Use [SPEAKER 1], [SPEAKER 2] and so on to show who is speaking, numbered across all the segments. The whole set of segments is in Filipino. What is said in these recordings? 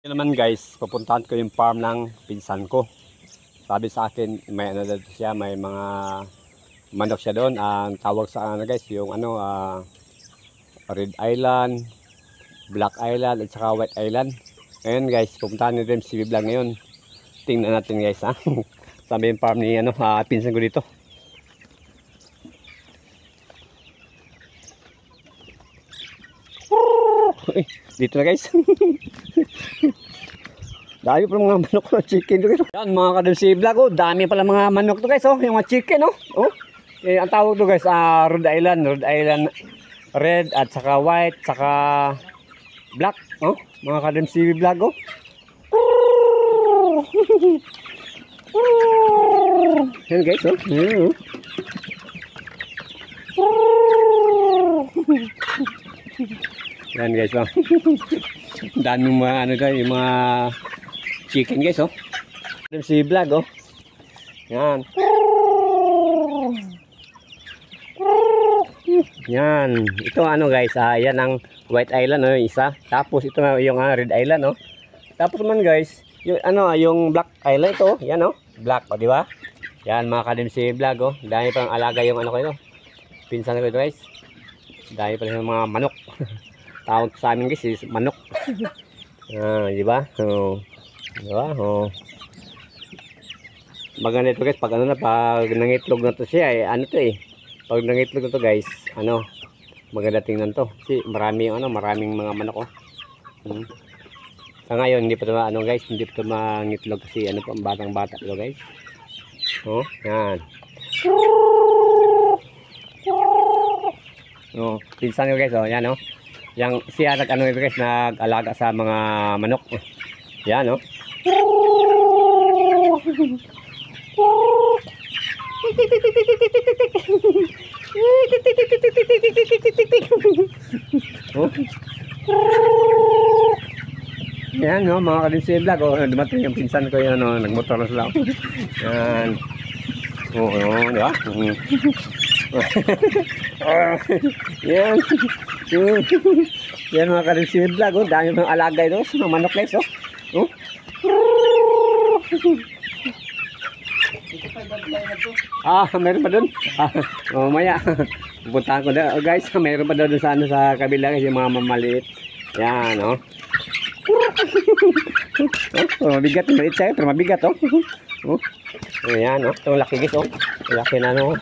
[SPEAKER 1] Naman guys, pupuntahan ko yung farm ng pinsan ko. Sabi sa akin, may ano dito siya, may mga manok siya doon. Ang tawag sa ano guys, yung ano, Red Island, Black Island at saka White Island. Ngayon guys, pupuntahan natin si Vlog ngayon. Tingnan natin guys ha. Sabi yung farm ni ano, pinsan ko dito. Dito na guys. Dami pala mga manok na chicken to guys. Yan mga kadulsi vlog, oh, dami pala mga manok to guys, oh, yung mga chicken, oh. Oh. Ang tawag to guys, Rhode Island red at saka white, saka black, oh. Mga kadulsi vlog, oh. Yan guys, oh. Yan guys, oh. Daming mga ano guys, yung mga chicken guys, oh. Si vlog, oh. Yan. Yan. Ito ano guys, yan ang White Island, oh, isa. Tapos ito na yung Red Island, oh. Tapos naman guys, yung ano, yung Black Island ito, oh. Yan, oh. Black, oh, di ba? Yan mga kadim si vlog, oh. Dami pang alaga yung ano ko ito. Pinsan ko ito guys. Dami pa yung mga manok. Tawag sa amin guys is manok. Di ba? Oh. Di ba? Oh. Maganda ito guys, pag ano na, pag nangitlog na to siya, ano to eh. Pag nangitlog na to guys, ano, maganda tingnan to. Kasi marami yung ano, maraming mga manok, oh. Sa ngayon, hindi pa ito ano guys, hindi pa ito mangitlog kasi ano pa, batang-bata ito guys. Oh, yan. Oh, pinsan ko guys, oh, yan, oh. Yang siya ano ito guys, nag-alaga sa mga manok. Yan, oh. Oh. Yan, no, mga kadinsi vlog, oh, dumating yung pinsan ko yan, no, nagmotor na sila. Yan. Oo, di ba? Yan. Yan mga kadinsi vlog, oh, dami mga alaga ito, mga manok guys, oh. Oh. Meron pa doon. Maya. Pupuntahan ko na, oh, guys, meron pa doon sa ano, sa kabila guys, yung mga mamaliit. Yan, oh. Mabigat, maliit siya, pero mabigat, oh. Ayan, oh. Itong laki guys, oh. Laki na, no.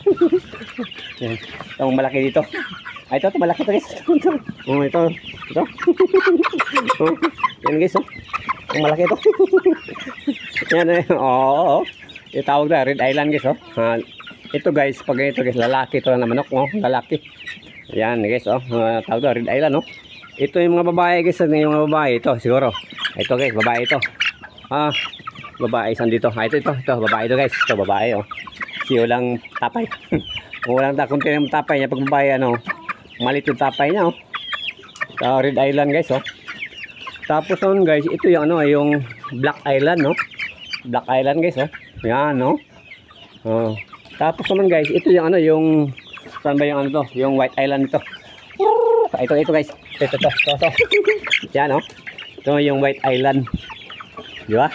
[SPEAKER 1] Yan. Itong malaki dito. Ay, ito malaki ito guys. Ito. Yan guys, oh. Itong malaki ito. Yan, oh. Itawag na Red Island guys, oh. Ito guys, pag ito guys, lalaki ito na manok, oh. Lalaki. Yan guys, oh. Tawag na Red Island, oh. Ito yung mga babae guys, yung mga babae ito siguro. Ito guys, babae ito. Babae isang dito. Ito babae ito guys. Ito babae, oh. Kasi walang tapay. Walang kunti ng tapay niya pag babae, ano. Malit yung tapay niya, oh. Red Island guys, oh. Tapos on guys, ito yung ano, yung Black Island, no. Black Island guys, oh. Yan, no. Tapos naman guys, ito yung ano, yung saan ba yung ano to? Yung White Island ito. Ito guys. Ito. Yan, oh. Ito yung White Island. Di ba?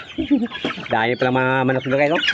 [SPEAKER 1] Dahil pala mga manok dito guys, oh.